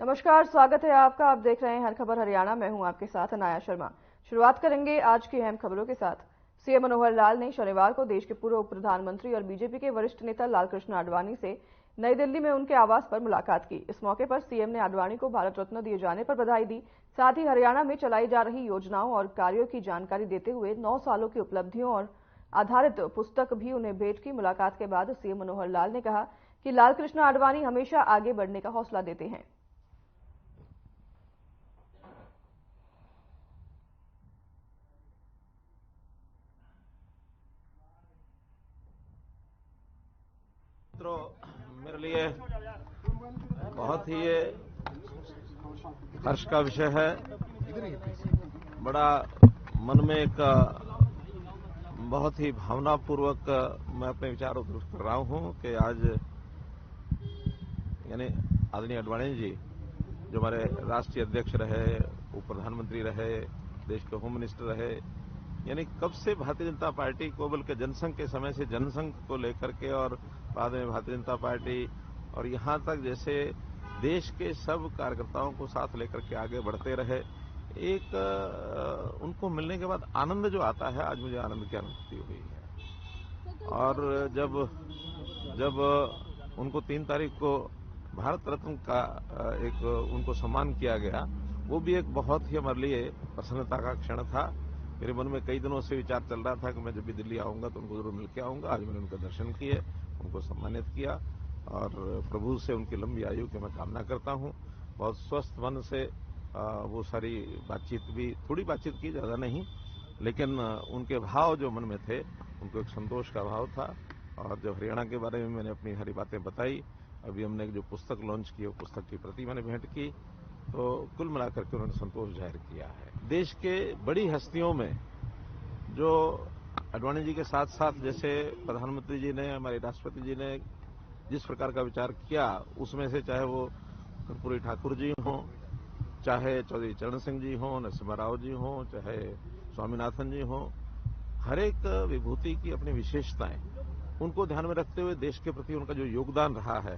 नमस्कार, स्वागत है आपका। आप देख रहे हैं हर खबर हरियाणा। मैं हूं आपके साथ अनाया शर्मा। शुरुआत करेंगे आज की अहम खबरों के साथ। सीएम मनोहर लाल ने शनिवार को देश के पूर्व उप प्रधानमंत्री और बीजेपी के वरिष्ठ नेता लालकृष्ण आडवाणी से नई दिल्ली में उनके आवास पर मुलाकात की। इस मौके पर सीएम ने आडवाणी को भारत रत्न दिए जाने पर बधाई दी। साथ ही हरियाणा में चलाई जा रही योजनाओं और कार्यों की जानकारी देते हुए 9 सालों की उपलब्धियों और आधारित पुस्तक भी उन्हें भेंट की। मुलाकात के बाद सीएम मनोहर लाल ने कहा कि लालकृष्ण आडवाणी हमेशा आगे बढ़ने का हौसला देते हैं। मेरे लिए बहुत ही ये हर्ष का विषय है। बड़ा मन में एक बहुत ही भावनापूर्वक मैं अपने विचार उद्धृत कर रहा हूं कि आज यानी आदरणीय आडवाणी जी जो हमारे राष्ट्रीय अध्यक्ष रहे, उप प्रधानमंत्री रहे, देश के होम मिनिस्टर रहे, यानी कब से भारतीय जनता पार्टी को, बल्कि जनसंघ के समय से जनसंघ को लेकर के और बाद में भारतीय जनता पार्टी और यहां तक जैसे देश के सब कार्यकर्ताओं को साथ लेकर के आगे बढ़ते रहे। एक उनको मिलने के बाद आनंद जो आता है, आज मुझे आनंद की अनुभूति हुई है। और जब उनको 3 तारीख को भारत रत्न का एक उनको सम्मान किया गया, वो भी एक बहुत ही हमारे लिए प्रसन्नता का क्षण था। मेरे मन में कई दिनों से विचार चल रहा था कि मैं जब भी दिल्ली आऊंगा तो उनको जरूर मिलकर आऊंगा। आज मैंने उनके दर्शन किए, उनको सम्मानित किया और प्रभु से उनकी लंबी आयु की मैं कामना करता हूं। बहुत स्वस्थ मन से वो सारी बातचीत भी, थोड़ी बातचीत की, ज्यादा नहीं, लेकिन उनके भाव जो मन में थे, उनको एक संतोष का भाव था। और जब हरियाणा के बारे में मैंने अपनी सारी बातें बताई, अभी हमने जो पुस्तक लॉन्च की, वो पुस्तक की प्रति मैंने भेंट की, तो कुल मिलाकर के उन्होंने संतोष जाहिर किया है। देश के बड़ी हस्तियों में जो आडवाणी जी के साथ साथ जैसे प्रधानमंत्री जी ने, हमारे राष्ट्रपति जी ने जिस प्रकार का विचार किया, उसमें से चाहे वो कर्पूरी ठाकुर जी हों, चाहे चौधरी चरण सिंह जी हों, नरसिम्हा राव जी हों, चाहे स्वामीनाथन जी हों, हर एक विभूति की अपनी विशेषताएं, उनको ध्यान में रखते हुए देश के प्रति उनका जो योगदान रहा है,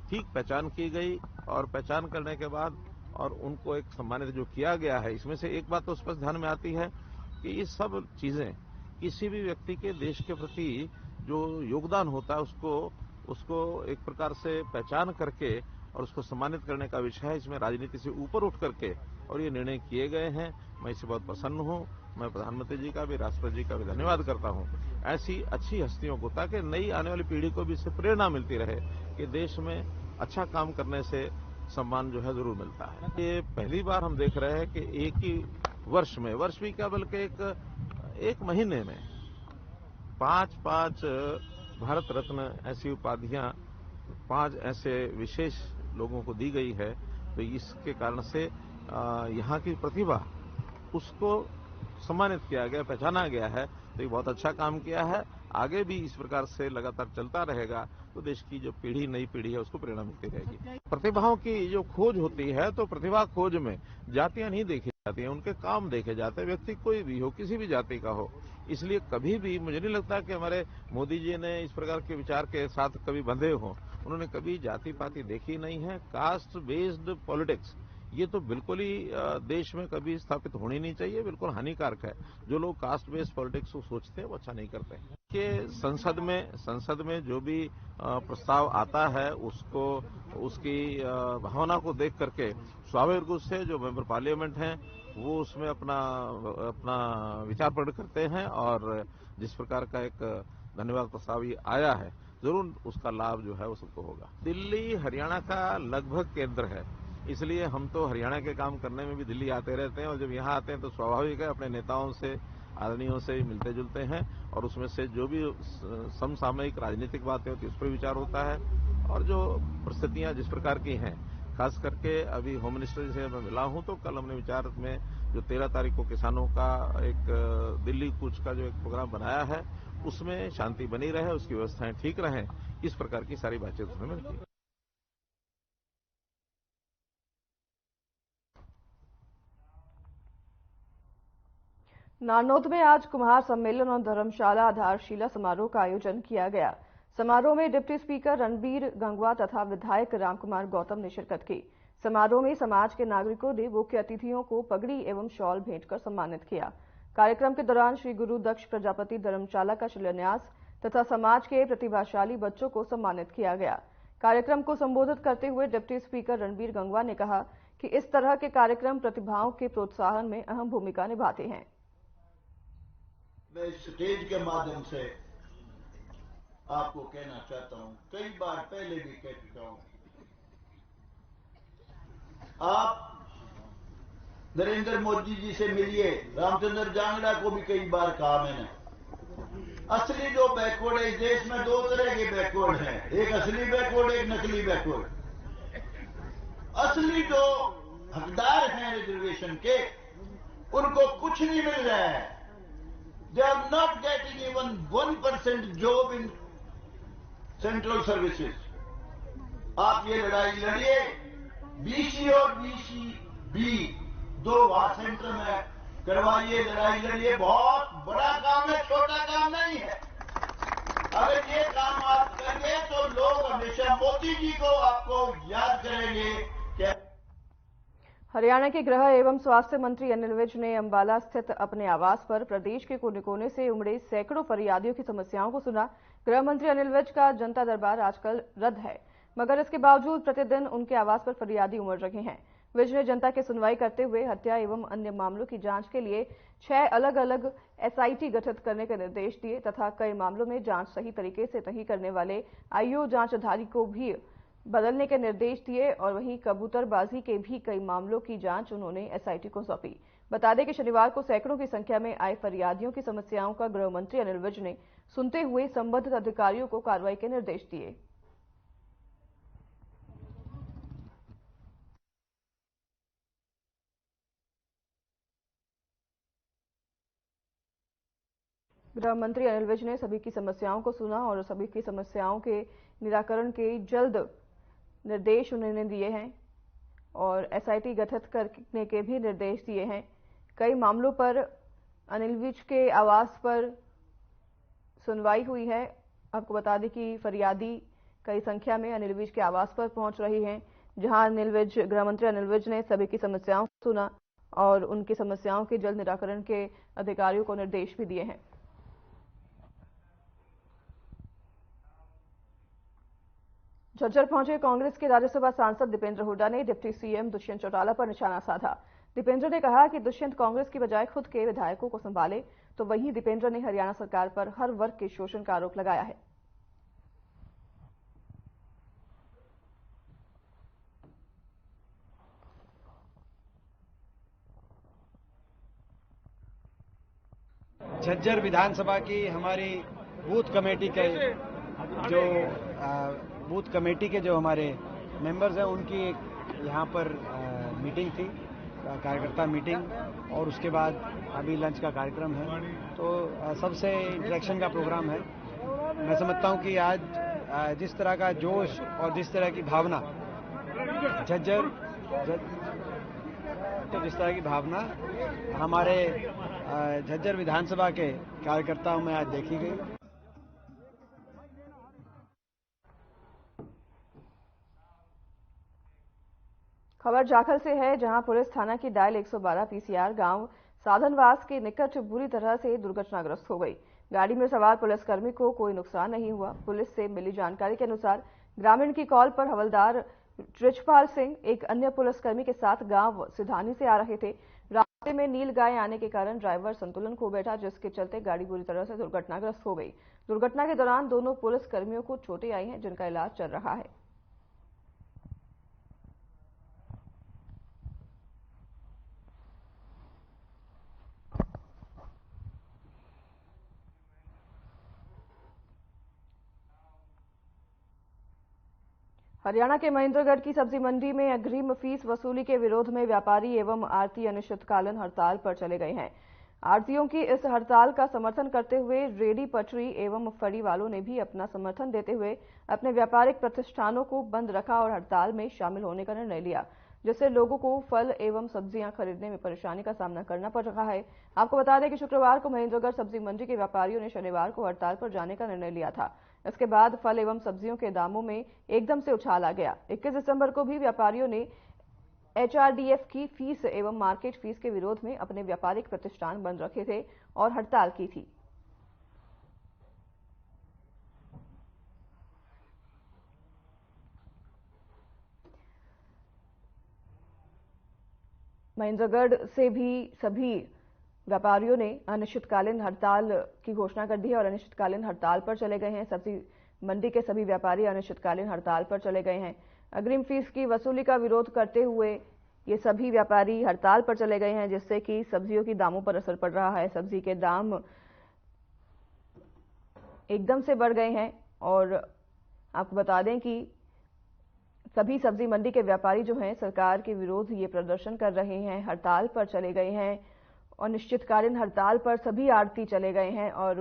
ठीक पहचान की गई। और पहचान करने के बाद और उनको एक सम्मानित जो किया गया है, इसमें से एक बात तो स्पष्ट ध्यान में आती है कि ये सब चीजें किसी भी व्यक्ति के देश के प्रति जो योगदान होता है, उसको एक प्रकार से पहचान करके और उसको सम्मानित करने का विषय है। इसमें राजनीति से ऊपर उठ करके और ये निर्णय किए गए हैं। मैं इससे बहुत प्रसन्न हूं। मैं प्रधानमंत्री जी का भी, राष्ट्रपति जी का भी धन्यवाद करता हूं, ऐसी अच्छी हस्तियों को, ताकि नई आने वाली पीढ़ी को भी इससे प्रेरणा मिलती रहे कि देश में अच्छा काम करने से सम्मान जो है जरूर मिलता है। ये पहली बार हम देख रहे हैं कि एक ही वर्ष में, वर्ष भी क्या बल्कि एक महीने में 5 भारत रत्न ऐसी उपाधियां 5 ऐसे विशेष लोगों को दी गई है। तो इसके कारण से यहाँ की प्रतिभा, उसको सम्मानित किया गया, पहचाना गया है। तो ये बहुत अच्छा काम किया है। आगे भी इस प्रकार से लगातार चलता रहेगा तो देश की जो पीढ़ी, नई पीढ़ी है, उसको प्रेरणा मिलती रहेगी। प्रतिभाओं की जो खोज होती है, तो प्रतिभा खोज में जातियां नहीं देखी जाती हैं, उनके काम देखे जाते हैं। व्यक्ति कोई भी हो, किसी भी जाति का हो। इसलिए कभी भी मुझे नहीं लगता कि हमारे मोदी जी ने इस प्रकार के विचार के साथ कभी बंधे हों। उन्होंने कभी जाति पाति देखी नहीं है। कास्ट बेस्ड पॉलिटिक्स ये तो बिल्कुल ही देश में कभी स्थापित होनी नहीं चाहिए, बिल्कुल हानिकारक है। जो लोग कास्ट बेस्ड पॉलिटिक्स को सोचते हैं वो अच्छा नहीं करते हैं। कि संसद में जो भी प्रस्ताव आता है, उसको, उसकी भावना को देख करके स्वाभाविक रूप से जो मेंबर पार्लियामेंट हैं वो उसमें अपना विचार प्रकट करते हैं। और जिस प्रकार का एक धन्यवाद प्रस्ताव ये आया है, जरूर उसका लाभ जो है वो सबको होगा। दिल्ली हरियाणा का लगभग केंद्र है, इसलिए हम तो हरियाणा के काम करने में भी दिल्ली आते रहते हैं। और जब यहाँ आते हैं तो स्वाभाविक है, अपने नेताओं से, आदरणीयों से मिलते जुलते हैं और उसमें से जो भी समसामयिक राजनीतिक बातें होती है उस पर विचार होता है। और जो परिस्थितियां जिस प्रकार की हैं, खास करके अभी होम मिनिस्टर जी से मैं मिला हूं, तो कल हमने विचार में जो 13 तारीख को किसानों का एक दिल्ली कूच का जो एक प्रोग्राम बनाया है, उसमें शांति बनी रहे, उसकी व्यवस्थाएं ठीक रहें, इस प्रकार की सारी बातचीत उसमें की। नारनौद में आज कुम्हार सम्मेलन और धर्मशाला आधारशिला समारोह का आयोजन किया गया। समारोह में डिप्टी स्पीकर रणबीर गंगवा तथा विधायक रामकुमार गौतम ने शिरकत की। समारोह में समाज के नागरिकों ने मुख्य अतिथियों को पगड़ी एवं शॉल भेंट कर सम्मानित किया। कार्यक्रम के दौरान श्री गुरु दक्ष प्रजापति धर्मशाला का शिलान्यास तथा समाज के प्रतिभाशाली बच्चों को सम्मानित किया गया। कार्यक्रम को संबोधित करते हुए डिप्टी स्पीकर रणबीर गंगवा ने कहा कि इस तरह के कार्यक्रम प्रतिभाओं के प्रोत्साहन में अहम भूमिका निभाते हैं। मैं इस स्टेज के माध्यम से आपको कहना चाहता हूं, कई बार पहले भी कह चुका हूं, आप नरेंद्र मोदी जी से मिलिए। रामचंद्र जांगड़ा को भी कई बार कहा मैंने, असली जो बैकवर्ड है इस देश में दो तरह के बैकवर्ड हैं, एक असली बैकवर्ड, एक नकली बैकवर्ड। असली जो हकदार हैं रिजर्वेशन के, उनको कुछ नहीं मिल रहा है। They are not getting even 1% job in central services. आप ये लड़ाई लड़िए, बीसी और बीसीबी दो वहां सेंटर में करवाइए, लड़ाई लड़िए। बहुत बड़ा काम है, छोटा काम नहीं है। अगर ये काम आप करेंगे तो लोग हमेशा मोदी जी को आपको याद करेंगे। क्या हरियाणा के गृह एवं स्वास्थ्य मंत्री अनिल विज ने अंबाला स्थित अपने आवास पर प्रदेश के कोने कोने से उमड़े सैकड़ों फरियादियों की समस्याओं को सुना। गृह मंत्री अनिल विज का जनता दरबार आजकल रद्द है, मगर इसके बावजूद प्रतिदिन उनके आवास पर फरियादी उमड़ रहे हैं। विज ने जनता की सुनवाई करते हुए हत्या एवं अन्य मामलों की जांच के लिए 6 अलग अलग एसआईटी गठित करने के निर्देश दिए तथा कई मामलों में जांच सही तरीके से नहीं करने वाले आईओ जांच अधिकारी को भी बदलने के निर्देश दिए और वहीं कबूतरबाजी के भी कई मामलों की जांच उन्होंने एसआईटी को सौंपी। बता दें कि शनिवार को सैकड़ों की संख्या में आए फरियादियों की समस्याओं का गृह मंत्री अनिल विज ने सुनते हुए संबंधित अधिकारियों को कार्रवाई के निर्देश दिए। गृह मंत्री अनिल विज ने सभी की समस्याओं को सुना और सभी की समस्याओं के निराकरण के जल्द निर्देश उन्होंने दिए हैं और एसआईटी गठित करने के भी निर्देश दिए हैं। कई मामलों पर अनिल विज के आवास पर सुनवाई हुई है। आपको बता दें कि फरियादी कई संख्या में अनिल विज के आवास पर पहुंच रही हैं, जहां गृह मंत्री अनिल विज ने सभी की समस्याओं को सुना और उनकी समस्याओं के जल्द निराकरण के अधिकारियों को निर्देश भी दिए हैं। झज्जर पहुंचे कांग्रेस के राज्यसभा सांसद दीपेंद्र हुड्डा ने डिप्टी सीएम दुष्यंत चौटाला पर निशाना साधा। दीपेंद्र ने कहा कि दुष्यंत कांग्रेस की बजाय खुद के विधायकों को संभाले, तो वहीं दीपेंद्र ने हरियाणा सरकार पर हर वर्ग के शोषण का आरोप लगाया है। झज्जर विधानसभा की हमारी बूथ कमेटी के जो हमारे मेंबर्स हैं, उनकी एक यहाँ पर मीटिंग थी, कार्यकर्ता मीटिंग, और उसके बाद अभी लंच का कार्यक्रम है। तो सबसे इंटरेक्शन का प्रोग्राम है। मैं समझता हूँ कि आज जिस तरह का जोश और जिस तरह की भावना जिस तरह की भावना हमारे झज्जर विधानसभा के कार्यकर्ताओं में आज देखी गई। खबर जाखल से है, जहां पुलिस थाना की डायल 112 पीसीआर गांव साधनवास के निकट बुरी तरह से दुर्घटनाग्रस्त हो गई। गाड़ी में सवार पुलिसकर्मी को कोई नुकसान नहीं हुआ। पुलिस से मिली जानकारी के अनुसार ग्रामीण की कॉल पर हवलदार रिचपाल सिंह एक अन्य पुलिसकर्मी के साथ गांव सिधानी से आ रहे थे। रास्ते में नील गाय आने के कारण ड्राइवर संतुलन खो बैठा, जिसके चलते गाड़ी बुरी तरह से दुर्घटनाग्रस्त हो गई। दुर्घटना के दौरान दोनों पुलिसकर्मियों को चोटें आई हैं, जिनका इलाज चल रहा है। हरियाणा के महेंद्रगढ़ की सब्जी मंडी में अग्रिम फीस वसूली के विरोध में व्यापारी एवं आढ़ती अनिश्चितकालीन हड़ताल पर चले गए हैं। आढ़तियों की इस हड़ताल का समर्थन करते हुए रेडी पटरी एवं फड़ी वालों ने भी अपना समर्थन देते हुए अपने व्यापारिक प्रतिष्ठानों को बंद रखा और हड़ताल में शामिल होने का निर्णय लिया, जिससे लोगों को फल एवं सब्जियां खरीदने में परेशानी का सामना करना पड़ रहा है। आपको बता दें कि शुक्रवार को महेंद्रगढ़ सब्जी मंडी के व्यापारियों ने शनिवार को हड़ताल पर जाने का निर्णय लिया था। इसके बाद फल एवं सब्जियों के दामों में एकदम से उछाल आ गया। 21 दिसंबर को भी व्यापारियों ने HRDF की फीस एवं मार्केट फीस के विरोध में अपने व्यापारिक प्रतिष्ठान बंद रखे थे और हड़ताल की थी। महेंद्रगढ़ से भी सभी व्यापारियों ने अनिश्चितकालीन हड़ताल की घोषणा कर दी है और अनिश्चितकालीन हड़ताल पर चले गए हैं। सब्जी मंडी के सभी व्यापारी अनिश्चितकालीन हड़ताल पर चले गए हैं। अग्रिम फीस की वसूली का विरोध करते हुए ये सभी व्यापारी हड़ताल पर चले गए हैं, जिससे कि सब्जियों की दामों पर असर पड़ रहा है। सब्जी के दाम एकदम से बढ़ गए हैं और आपको बता दें कि सभी सब्जी मंडी के व्यापारी जो हैं सरकार के विरोध ये प्रदर्शन कर रहे हैं, हड़ताल पर चले गए हैं और निश्चितकालीन हड़ताल पर सभी आड़ती चले गए हैं और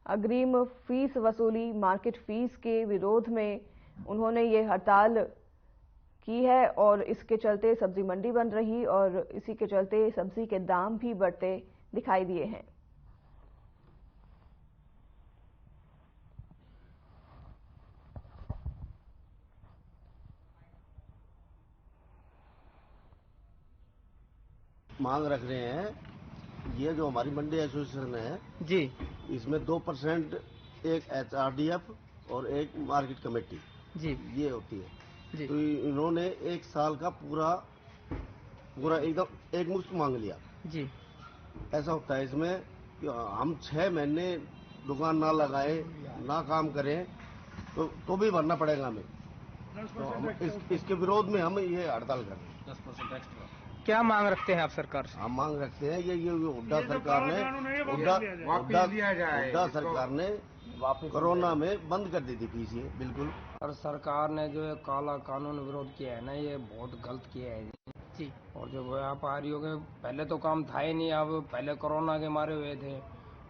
अग्रिम फीस वसूली मार्केट फीस के विरोध में उन्होंने ये हड़ताल की है और इसके चलते सब्जी मंडी बंद रही और इसी के चलते सब्जी के दाम भी बढ़ते दिखाई दिए हैं। मांग रख रहे हैं, ये जो हमारी मंडी एसोसिएशन है जी, इसमें 2% एक HRDF और एक मार्केट कमेटी जी, ये होती है जी। तो इन्होंने एक साल का पूरा एकदम एक मुश्त मांग लिया जी। ऐसा होता है इसमें कि हम 6 महीने दुकान ना लगाए ना काम करें तो भी भरना पड़ेगा हमें। तो हम इसके विरोध में हम ये हड़ताल कर रहे हैं। 10% एक्स्ट्रा। क्या मांग रखते हैं आप सरकार से? हम मांग रखते हैं ये हुड्डा सरकार ने कोरोना में बंद कर दी थी फीस ये बिल्कुल। और सरकार ने जो ये काला कानून विरोध किया है ना, ये बहुत गलत किया है जी। और जो व्यापारियों के पहले तो काम था ही नहीं, अब पहले कोरोना के मारे हुए थे,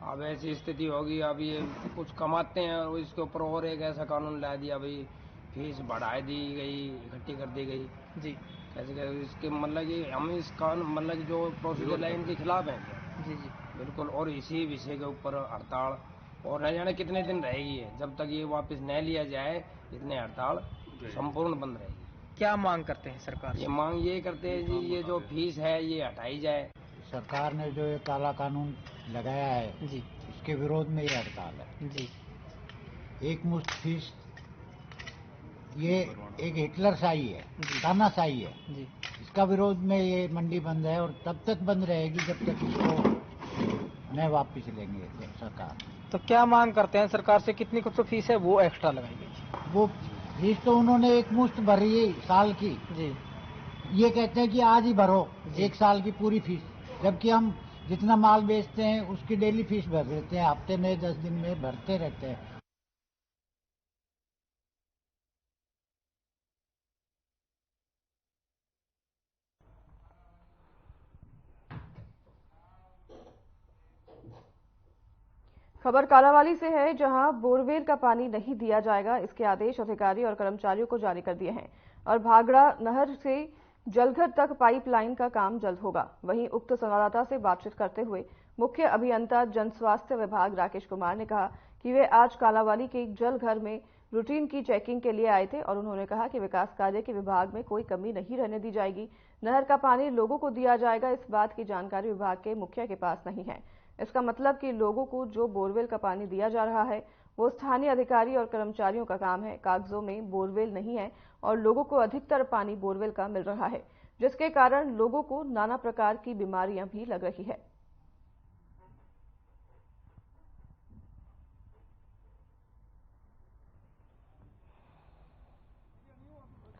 अब ऐसी स्थिति होगी, अब ये कुछ कमाते हैं और इसके ऊपर और एक ऐसा कानून ला दिया, भाई फीस बढ़ा दी गई, इकट्ठी कर दी गई जी। कैसे इसके मतलब कि हम इस कानून मतलब जो प्रोसीजर है इनके खिलाफ हैं। जी जी बिल्कुल। और इसी विषय के ऊपर हड़ताल और न जाने कितने दिन रहेगी है, जब तक ये वापस न लिया जाए इतने हड़ताल संपूर्ण बंद रहेगी। क्या मांग करते हैं सरकार से? ये मांग ये करते हैं जी, ये जो फीस है ये हटाई जाए। सरकार ने जो ये काला कानून लगाया है जी, इसके विरोध में ये हड़ताल है। जी। एक मुश्त फीस ये एक हिटलरशाही है, तानाशाही है। जी। इसका विरोध में ये मंडी बंद है और तब तक बंद रहेगी जब तक इसको न वापिस लेंगे सरकार। तो क्या मांग करते हैं सरकार से? कितनी कुछ तो फीस है वो एक्स्ट्रा लगाई गई? वो फीस तो उन्होंने एक मुश्त भरी है साल की जी। ये कहते हैं कि आज ही भरो एक साल की पूरी फीस, जबकि हम जितना माल बेचते हैं उसकी डेली फीस भर देते हैं, हफ्ते में 10 दिन में भरते रहते हैं। खबर कालावाली से है, जहां बोरवेल का पानी नहीं दिया जाएगा, इसके आदेश अधिकारी और कर्मचारियों को जारी कर दिए हैं और भागड़ा नहर से जलघर तक पाइपलाइन का काम जल्द होगा। वहीं उक्त संवाददाता से बातचीत करते हुए मुख्य अभियंता जन स्वास्थ्य विभाग राकेश कुमार ने कहा कि वे आज कालावाली के जलघर में रूटीन की चेकिंग के लिए आए थे और उन्होंने कहा कि विकास कार्य के विभाग में कोई कमी नहीं रहने दी जाएगी। नहर का पानी लोगों को दिया जाएगा, इस बात की जानकारी विभाग के मुखिया के पास नहीं है। इसका मतलब कि लोगों को जो बोरवेल का पानी दिया जा रहा है वो स्थानीय अधिकारी और कर्मचारियों का काम है। कागजों में बोरवेल नहीं है और लोगों को अधिकतर पानी बोरवेल का मिल रहा है, जिसके कारण लोगों को नाना प्रकार की बीमारियां भी लग रही है।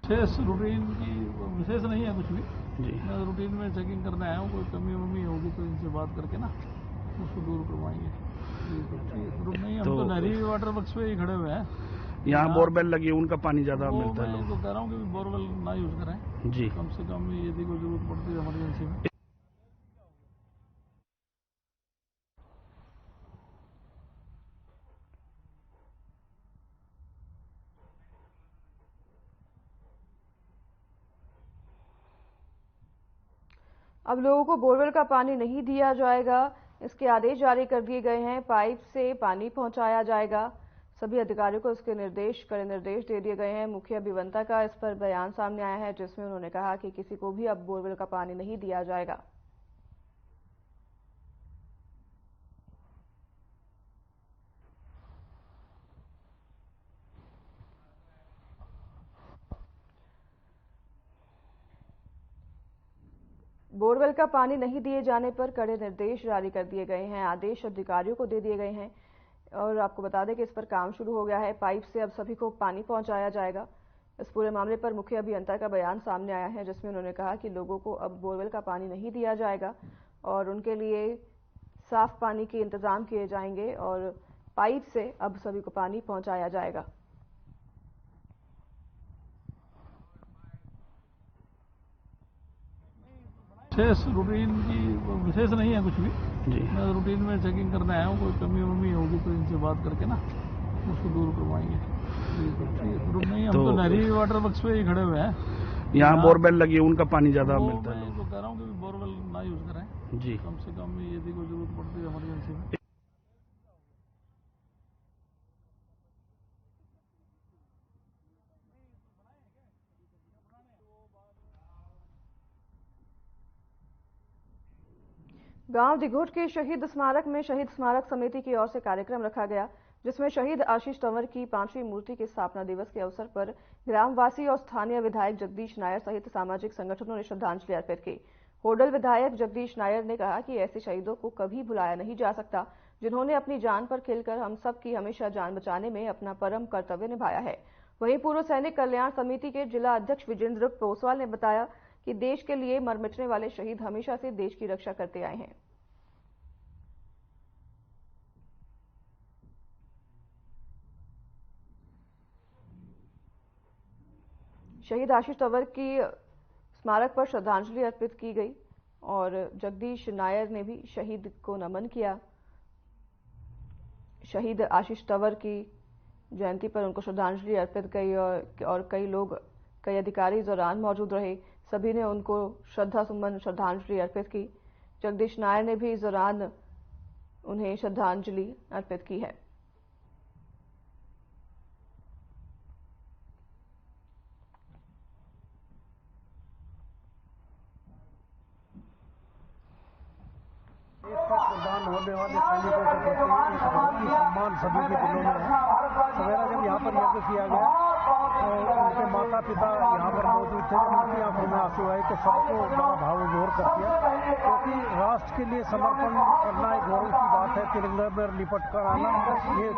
विशेष रूटीन की विशेष नहीं है कुछ भी जी। मैं रूटीन में चेकिंग करने आया हूँ, कोई कमी वमी होगी तो इनसे बात करके ना उसको दूर करवाएंगे। नहीं, हम तो नहरी वाटर वर्क्स पे ही खड़े हुए हैं। यहाँ बोरवेल लगी है, उनका पानी ज्यादा मिलता है। मैं तो कह रहा हूँ कि बोरवेल ना यूज करें जी, कम से कम यदि कोई जरूरत पड़ती है इमरजेंसी में। अब लोगों को बोरवेल का पानी नहीं दिया जाएगा, इसके आदेश जारी कर दिए गए हैं। पाइप से पानी पहुंचाया जाएगा। सभी अधिकारियों को इसके कड़े निर्देश दे दिए गए हैं। मुख्य अभियंता का इस पर बयान सामने आया है, जिसमें उन्होंने कहा कि किसी को भी अब बोरवेल का पानी नहीं दिया जाएगा। बोरवेल का पानी नहीं दिए जाने पर कड़े निर्देश जारी कर दिए गए हैं। आदेश अधिकारियों को दे दिए गए हैं और आपको बता दें कि इस पर काम शुरू हो गया है। पाइप से अब सभी को पानी पहुंचाया जाएगा। इस पूरे मामले पर मुख्य अभियंता का बयान सामने आया है, जिसमें उन्होंने कहा कि लोगों को अब बोरवेल का पानी नहीं दिया जाएगा और उनके लिए साफ पानी के इंतजाम किए जाएंगे और पाइप से अब सभी को पानी पहुंचाया जाएगा। विशेष रूटीन की विशेष नहीं है कुछ भी जी। मैं रूटीन में चेकिंग करने आया हूँ। कोई कमी वमी होगी तो इनसे बात करके ना उसको दूर करवाएंगे। नहीं, हम तो नहरी वाटर वर्क्स पे ही खड़े हुए हैं। यहाँ बोरवेल लगी है, उनका पानी ज्यादा मिलता है। मैं तो कह रहा हूँ कि बोरवेल ना यूज करें जी। कम से कम यदि कोई जरूरत पड़ती है इमरजेंसी में। गांव दिघोट के शहीद स्मारक में शहीद स्मारक समिति की ओर से कार्यक्रम रखा गया, जिसमें शहीद आशीष तंवर की 5वीं मूर्ति के स्थापना दिवस के अवसर पर ग्रामवासी और स्थानीय विधायक जगदीश नायर सहित सामाजिक संगठनों ने श्रद्धांजलि अर्पित की। होडल विधायक जगदीश नायर ने कहा कि ऐसे शहीदों को कभी भुलाया नहीं जा सकता, जिन्होंने अपनी जान पर खेलकर हम सब की हमेशा जान बचाने में अपना परम कर्तव्य निभाया है। वहीं पूर्व सैनिक कल्याण समिति के जिला अध्यक्ष विजेंद्र पोसवाल ने बताया कि देश के लिए मर मिटने वाले शहीद हमेशा से देश की रक्षा करते आए हैं। शहीद आशीष तंवर की स्मारक पर श्रद्धांजलि अर्पित की गई और जगदीश नायर ने भी शहीद को नमन किया। शहीद आशीष तंवर की जयंती पर उनको श्रद्धांजलि अर्पित की और कई अधिकारी इस दौरान मौजूद रहे। सभी ने उनको श्रद्धांजलि अर्पित की। जगदीश नायर ने भी इस दौरान उन्हें श्रद्धांजलि अर्पित की है। प्रदान होने वाले सैनिकों के प्रति सम्मान सभी के दिलों में है। सवेरा जब यहाँ पर यज्ञ किया गया तो उनके माता पिता यहाँ पर मौजूद थे। उनकी आंखों में आंसू आए तो सबको बड़ा भाव विभोर कर दिया, क्योंकि राष्ट्र के लिए समर्पण करना एक गौरव की बात है। तिरंगे में लिपट कर आना ये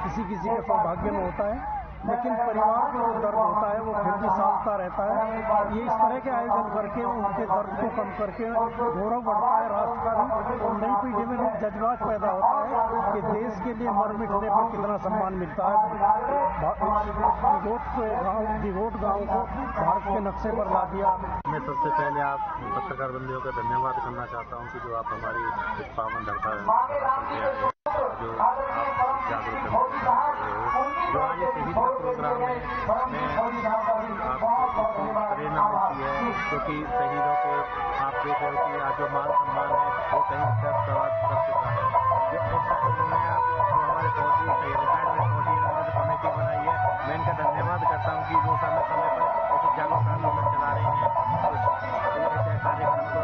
किसी के सौभाग्य में होता है, लेकिन परिवार को जो दर्द होता है वो फिर भी सालता रहता है। ये इस तरह के आयोजन करके उनके दर्द को कम करके गौरव बढ़ता है राष्ट्र का भी, और नई पीढ़ी में भी जज्बात पैदा होता है कि देश के लिए मर मिटने पर कितना सम्मान मिलता है। दिघोट गांव को भारत के नक्शे पर ला दिया। मैं सबसे पहले आप पत्रकार बंधुओं का धन्यवाद करना चाहता हूँ कि जो आप हमारी इस पावन धरती जो आप जागरूक करते हो, जो आज शहीद का प्रोग्राम है, मैं आपको प्रेरणा मिलती है, क्योंकि शहीदों के आप देख रहे हो कि आज जो मान सम्मान है वो कहीं तक सवाल कर चुका है। जो ऐसा जो हमारे फौजी रिटायर्ड में फौजी कमेटी बनाई है, मैं इनका धन्यवाद करता हूँ कि वो समय समय पर ऐसे जागरूकता आंदोलन चला रहे हैं। ऐसे कार्यक्रम को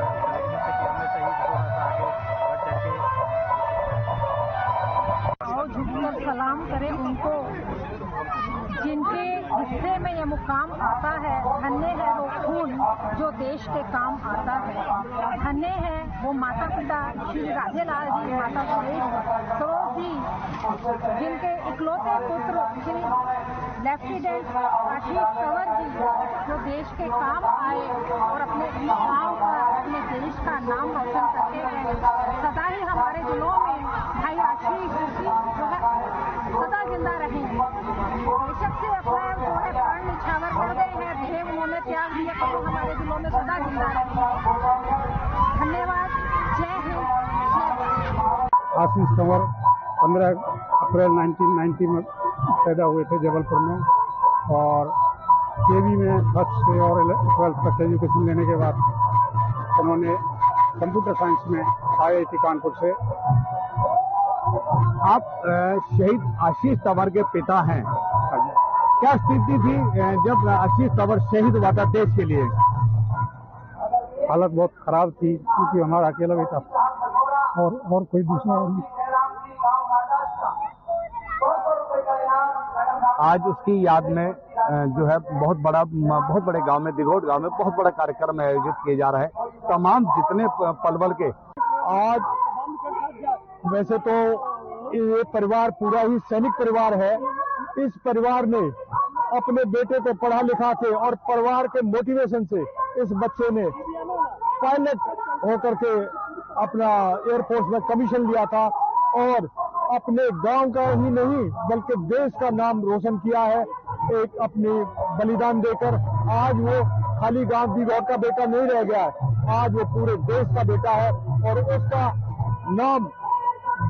जिससे कि हमें शहीद थोड़ा सा आगे बढ़ चढ़ के झुककर सलाम करें उनको जिनके हिस्से में ये मुकाम आता है। धन्य है वो खून जो देश के काम आता है। धन्य है वो माता पिता श्री राजेलाल जी, माता सरोज जी, जिनके इकलौते पुत्र श्री लेफ्टिनेंट आशीष तंवर जी, जो देश के काम आए और अपने गांव का, अपने देश का नाम रोशन करते हैं। सदा ही हमारे दिलों में भाई आशीष जो है सदा जिंदा रहेंगे। बेशक से अपना जो है प्राण निछावर कर गए हैं, देह उन्होंने त्याग दिया, तो हमारे दिलों में सदा जिंदा रहेंगे। धन्यवाद। जय हिंद, जय भारत। आशीष तंवर 15 अप्रैल 1990 में पैदा हुए थे जबलपुर में, और केवी में फर्स्ट से और 12th तक एजुकेशन लेने के बाद उन्होंने कंप्यूटर साइंस में IIT कानपुर से आप शहीद आशीष तंवर के पिता हैं, क्या स्थिति थी जब आशीष तंवर शहीद हुआ था देश के लिए? हालत बहुत खराब थी क्योंकि हमारा अकेला बेटा और कोई दूसरा नहीं। आज उसकी याद में जो है बहुत बड़े गांव में, दिघोट गांव में बहुत बड़ा कार्यक्रम आयोजित किया जा रहा है। तमाम जितने पलवल के, आज वैसे तो ये परिवार पूरा ही सैनिक परिवार है। इस परिवार ने अपने बेटे को पढ़ा लिखा के और परिवार के मोटिवेशन से इस बच्चे ने पायलट होकर के अपना एयरफोर्स में कमीशन लिया था और अपने गांव का ही नहीं बल्कि देश का नाम रोशन किया है एक अपनी बलिदान देकर। आज वो खाली गांव दिघोट का बेटा नहीं रह गया है, आज वो पूरे देश का बेटा है और उसका नाम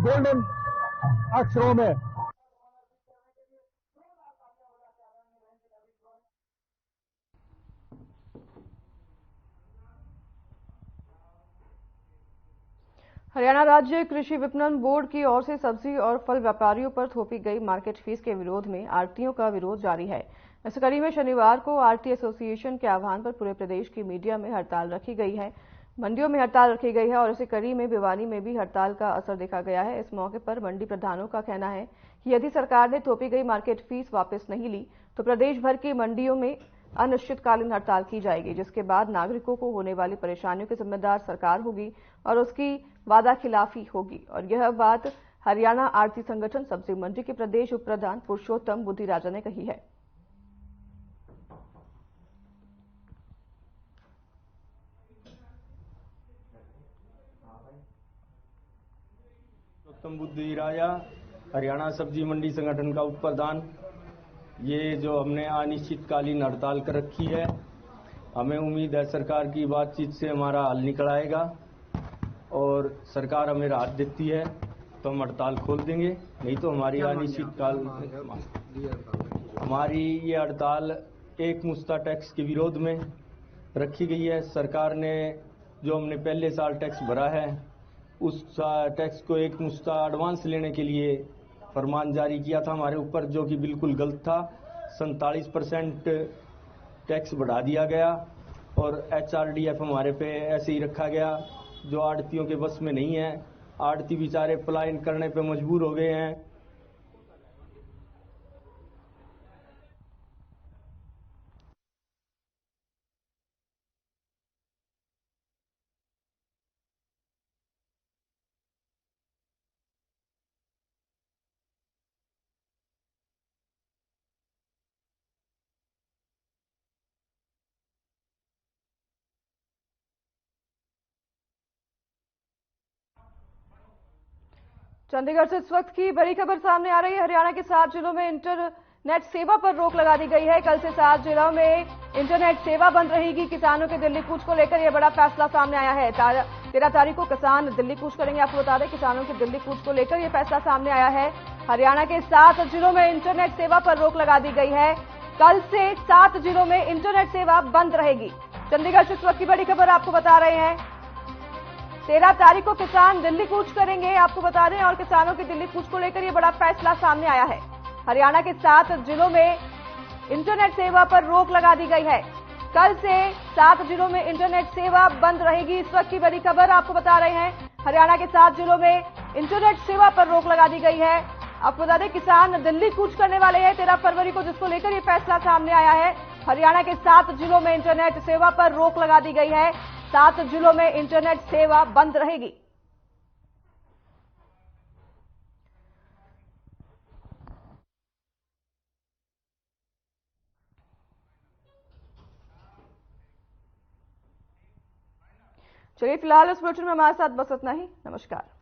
गोल्डन अक्षरों में हरियाणा राज्य कृषि विपणन बोर्ड की ओर से सब्जी और फल व्यापारियों पर थोपी गई मार्केट फीस के विरोध में आढ़तियों का विरोध जारी है। इस कड़ी में शनिवार को आढ़ती एसोसिएशन के आह्वान पर पूरे प्रदेश की मीडिया में हड़ताल रखी गई है, मंडियों में हड़ताल रखी गई है और इसी कड़ी में भिवानी में भी हड़ताल का असर देखा गया है। इस मौके पर मंडी प्रधानों का कहना है कि यदि सरकार ने थोपी गई मार्केट फीस वापस नहीं ली तो प्रदेश भर की मंडियों में अनिश्चितकालीन हड़ताल की जाएगी, जिसके बाद नागरिकों को होने वाली परेशानियों की जिम्मेदार सरकार होगी और उसकी वादा खिलाफी होगी। और यह बात हरियाणा आढ़ती संगठन सब्जी मंडी के प्रदेश उप प्रधान पुरुषोत्तम बुद्धिराजा ने कही है। पुरुषोत्तम बुद्धिराजा, हरियाणा सब्जी मंडी संगठन का उप प्रधान। ये जो हमने अनिश्चितकालीन हड़ताल कर रखी है, हमें उम्मीद है सरकार की बातचीत से हमारा हल निकल आएगा और सरकार हमें राहत देती है तो हम हड़ताल खोल देंगे, नहीं तो हमारी अनिश्चितकाल हमारी ये हड़ताल एक मुश्ता टैक्स के विरोध में रखी गई है। सरकार ने जो हमने पहले साल टैक्स भरा है उस टैक्स को एक मुश्ता एडवांस लेने के लिए फरमान जारी किया था हमारे ऊपर, जो कि बिल्कुल गलत था। 47% टैक्स बढ़ा दिया गया और HRDF हमारे पे ऐसे ही रखा गया, जो आढ़तियों के बस में नहीं है। आढ़ती बेचारे पलायन करने पे मजबूर हो गए हैं। चंडीगढ़ से इस वक्त की बड़ी खबर सामने आ रही है। हरियाणा के 7 जिलों में इंटरनेट सेवा पर रोक लगा दी गई है। कल से 7 जिलों में इंटरनेट सेवा बंद रहेगी। किसानों के दिल्ली कूच को लेकर यह बड़ा फैसला सामने आया है। 13 तारीख को किसान दिल्ली कूच करेंगे। आपको बता दें, किसानों के दिल्ली कूच को लेकर यह फैसला सामने आया है। हरियाणा के 7 जिलों में इंटरनेट सेवा पर रोक लगा दी गई है। कल से 7 जिलों में इंटरनेट सेवा बंद रहेगी। चंडीगढ़ से इस वक्त की बड़ी खबर आपको बता रहे हैं। 13 तारीख को किसान दिल्ली कूच करेंगे, आपको बता दें, और किसानों की दिल्ली कूच को लेकर यह बड़ा फैसला सामने आया है। हरियाणा के 7 जिलों में इंटरनेट सेवा पर रोक लगा दी गई है। कल से 7 जिलों में इंटरनेट सेवा बंद रहेगी। इस वक्त की बड़ी खबर आपको बता रहे हैं। हरियाणा के 7 जिलों में इंटरनेट सेवा पर रोक लगा दी गई है। आपको बता दें, किसान दिल्ली कूच करने वाले हैं 13 फरवरी को, जिसको लेकर यह फैसला सामने आया है। हरियाणा के 7 जिलों में इंटरनेट सेवा पर रोक लगा दी गई है। 7 जिलों में इंटरनेट सेवा बंद रहेगी। चलिए, फिलहाल इस बुलेटिन में हमारे साथ बस इतना ही। नमस्कार।